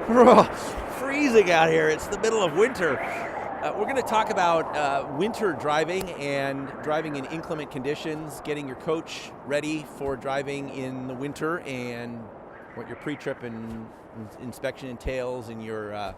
Freezing out here. It's the middle of winter. We're going to talk about winter driving and driving in inclement conditions, getting your coach ready for driving in the winter, and what your pre-trip and inspection entails, and your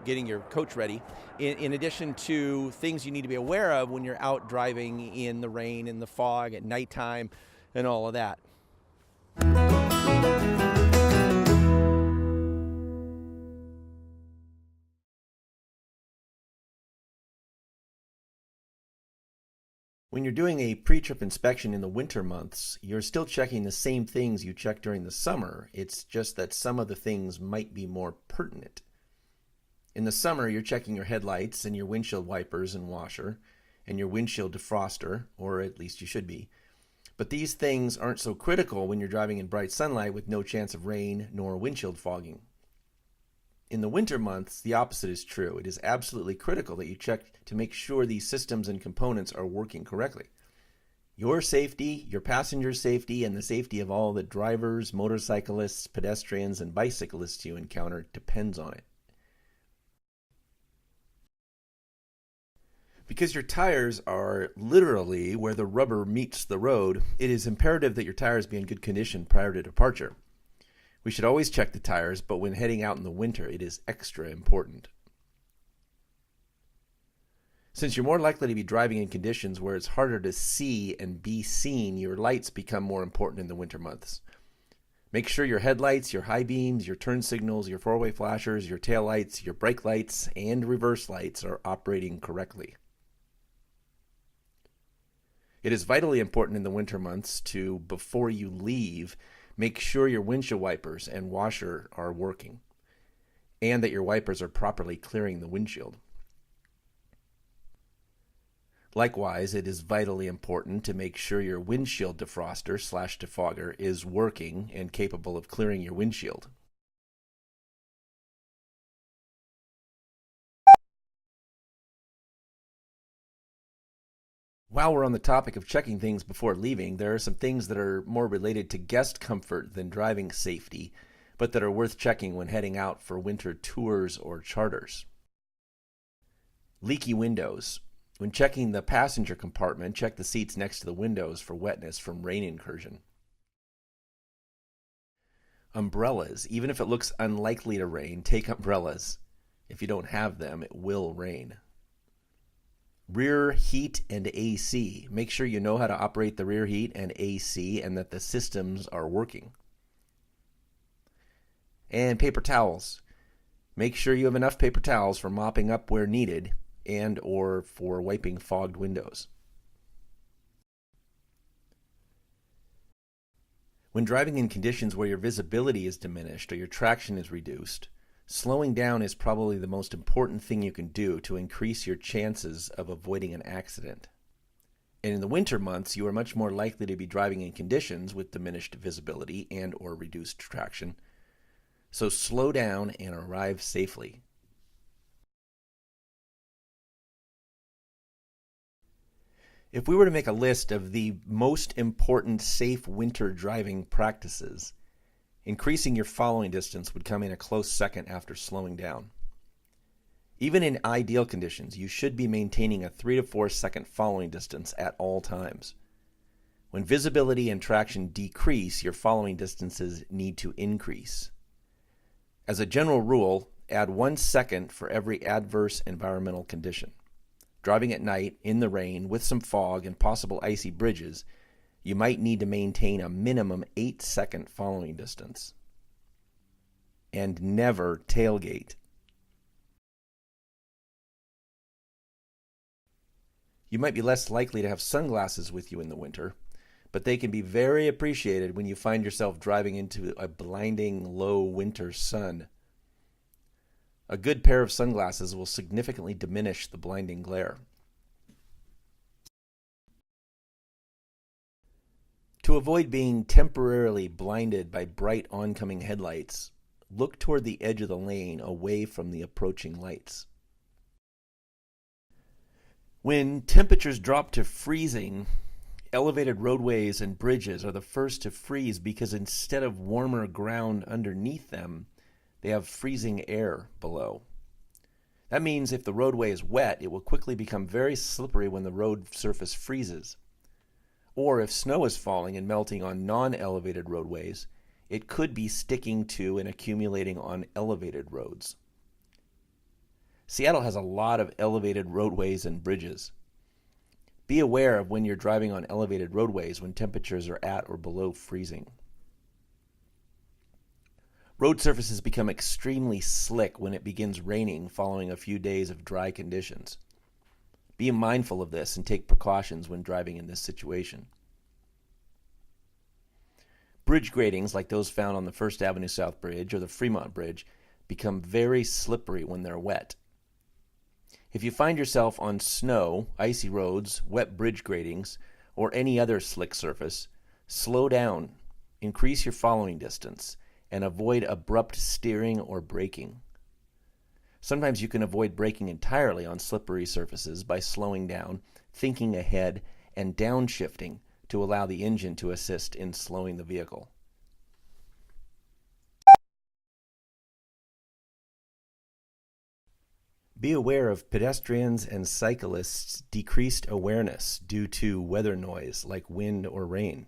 getting your coach ready. In addition to things you need to be aware of when you're out driving in the rain, in the fog, at nighttime, and all of that. When you're doing a pre-trip inspection in the winter months, you're still checking the same things you check during the summer. It's just that some of the things might be more pertinent. In the summer, you're checking your headlights and your windshield wipers and washer and your windshield defroster, or at least you should be. But these things aren't so critical when you're driving in bright sunlight with no chance of rain nor windshield fogging. In the winter months, the opposite is true. It is absolutely critical that you check to make sure these systems and components are working correctly. Your safety, your passengers' safety, and the safety of all the drivers, motorcyclists, pedestrians, and bicyclists you encounter depends on it. Because your tires are literally where the rubber meets the road, it is imperative that your tires be in good condition prior to departure. We should always check the tires, but when heading out in the winter, it is extra important. Since you're more likely to be driving in conditions where it's harder to see and be seen, your lights become more important in the winter months. Make sure your headlights, your high beams, your turn signals, your four-way flashers, your tail lights, your brake lights, and reverse lights are operating correctly. It is vitally important in the winter months to, before you leave, make sure your windshield wipers and washer are working, and that your wipers are properly clearing the windshield. Likewise, it is vitally important to make sure your windshield defroster/defogger is working and capable of clearing your windshield. While we're on the topic of checking things before leaving, there are some things that are more related to guest comfort than driving safety, but that are worth checking when heading out for winter tours or charters. Leaky windows. When checking the passenger compartment, check the seats next to the windows for wetness from rain incursion. Umbrellas. Even if it looks unlikely to rain, take umbrellas. If you don't have them, it will rain. Rear heat and AC. Make sure you know how to operate the rear heat and AC and that the systems are working. And paper towels. Make sure you have enough paper towels for mopping up where needed and or for wiping fogged windows. When driving in conditions where your visibility is diminished or your traction is reduced, slowing down is probably the most important thing you can do to increase your chances of avoiding an accident. And in the winter months, you are much more likely to be driving in conditions with diminished visibility and or reduced traction. So slow down and arrive safely. If we were to make a list of the most important safe winter driving practices, increasing your following distance would come in a close second after slowing down. Even in ideal conditions, you should be maintaining a 3 to 4 second following distance at all times. When visibility and traction decrease, your following distances need to increase. As a general rule, add 1 second for every adverse environmental condition. Driving at night, in the rain, with some fog and possible icy bridges, you might need to maintain a minimum 8-second following distance. And never tailgate. You might be less likely to have sunglasses with you in the winter, but they can be very appreciated when you find yourself driving into a blinding low winter sun. A good pair of sunglasses will significantly diminish the blinding glare. To avoid being temporarily blinded by bright oncoming headlights, look toward the edge of the lane away from the approaching lights. When temperatures drop to freezing, elevated roadways and bridges are the first to freeze because instead of warmer ground underneath them, they have freezing air below. That means if the roadway is wet, it will quickly become very slippery when the road surface freezes. Or if snow is falling and melting on non-elevated roadways, it could be sticking to and accumulating on elevated roads. Seattle has a lot of elevated roadways and bridges. Be aware of when you're driving on elevated roadways when temperatures are at or below freezing. Road surfaces become extremely slick when it begins raining following a few days of dry conditions. Be mindful of this and take precautions when driving in this situation. Bridge gratings like those found on the First Avenue South Bridge or the Fremont Bridge become very slippery when they're wet. If you find yourself on snow, icy roads, wet bridge gratings, or any other slick surface, slow down, increase your following distance, and avoid abrupt steering or braking. Sometimes you can avoid braking entirely on slippery surfaces by slowing down, thinking ahead, and downshifting to allow the engine to assist in slowing the vehicle. Be aware of pedestrians and cyclists' decreased awareness due to weather noise like wind or rain.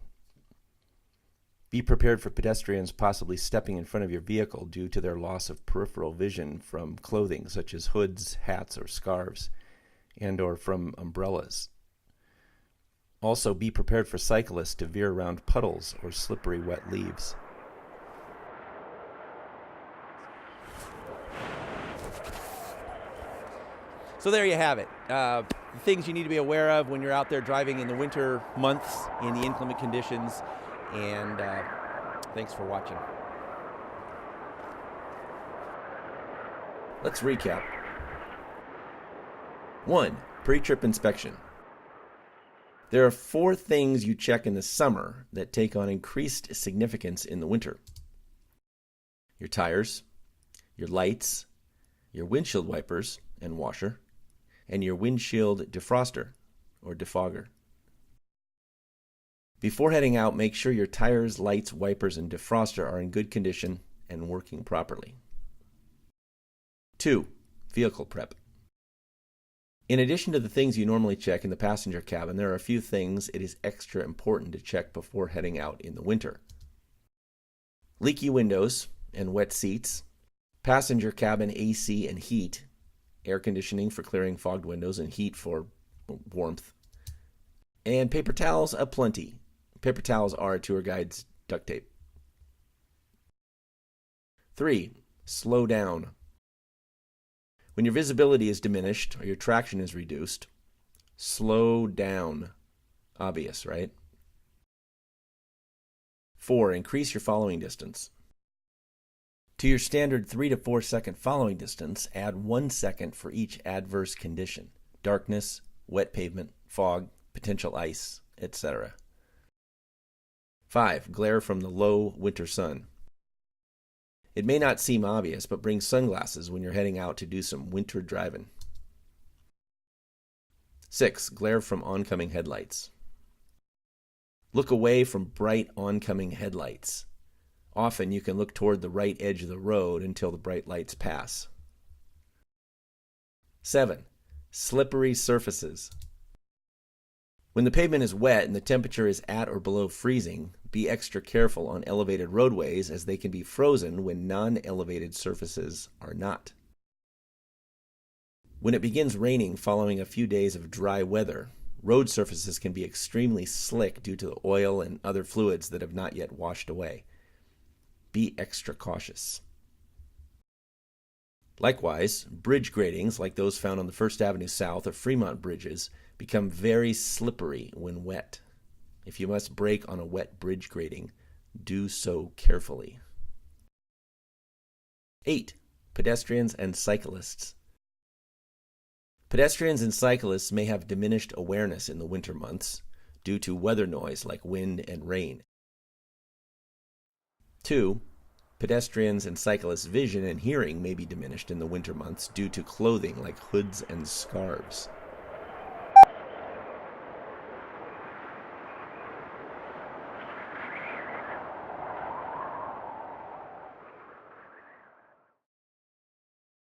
Be prepared for pedestrians possibly stepping in front of your vehicle due to their loss of peripheral vision from clothing such as hoods, hats, or scarves, and or from umbrellas. Also, be prepared for cyclists to veer around puddles or slippery wet leaves. So there you have it. The things you need to be aware of when you're out there driving in the winter months in the inclement conditions. And thanks for watching. Let's recap. 1. Pre-trip inspection. There are 4 things you check in the summer that take on increased significance in the winter. Your tires, your lights, your windshield wipers and washer, and your windshield defroster or defogger. Before heading out, make sure your tires, lights, wipers, and defroster are in good condition and working properly. 2. Vehicle prep. In addition to the things you normally check in the passenger cabin, there are a few things it is extra important to check before heading out in the winter. Leaky windows and wet seats, passenger cabin AC and heat, air conditioning for clearing fogged windows and heat for warmth, and paper towels aplenty. Paper towels are a tour guide's duct tape. 3. Slow down. When your visibility is diminished or your traction is reduced, slow down. Obvious, right? 4. Increase your following distance. To your standard 3 to 4 second following distance, add 1 second for each adverse condition: darkness, wet pavement, fog, potential ice, etc. 5. Glare from the low winter sun. It may not seem obvious, but bring sunglasses when you're heading out to do some winter driving. 6. Glare from oncoming headlights. Look away from bright oncoming headlights. Often you can look toward the right edge of the road until the bright lights pass. 7. Slippery surfaces. When the pavement is wet and the temperature is at or below freezing, be extra careful on elevated roadways as they can be frozen when non-elevated surfaces are not. When it begins raining following a few days of dry weather, road surfaces can be extremely slick due to the oil and other fluids that have not yet washed away. Be extra cautious. Likewise, bridge gratings like those found on the First Avenue South or Fremont bridges become very slippery when wet. If you must brake on a wet bridge grating, do so carefully. 8. Pedestrians and cyclists. Pedestrians and cyclists may have diminished awareness in the winter months due to weather noise like wind and rain. 2. Pedestrians and cyclists' vision and hearing may be diminished in the winter months due to clothing like hoods and scarves.